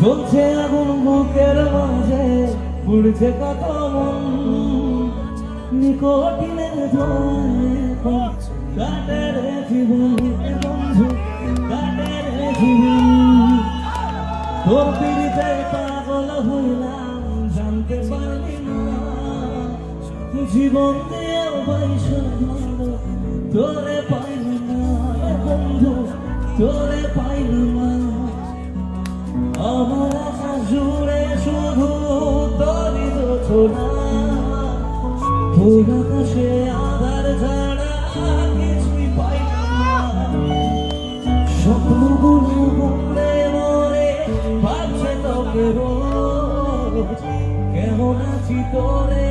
জ্বলছে আগুন বুকের মাঝে, পুড়ছে কত মন, নিকটিনের ধোঁয়ায় কাটে রে জীবন, বন্ধু কাটে রে জীবন। তোর পিড়িতে পাগল হইলাম, জানতে পারলি না জীবন দিয়েও বাইশা ভালো তোরে পাইল না বন্ধু, তোরে পাইল না। আমার আশা জুড়ে শুধু তোরই যোছনা, তোর আকাশে আধার ছাড়া কিছুই পাইলাম না। স্বপ্নগুলো মরে মরে ভাবছে তোকে রোজ, কেমন আছি তোরে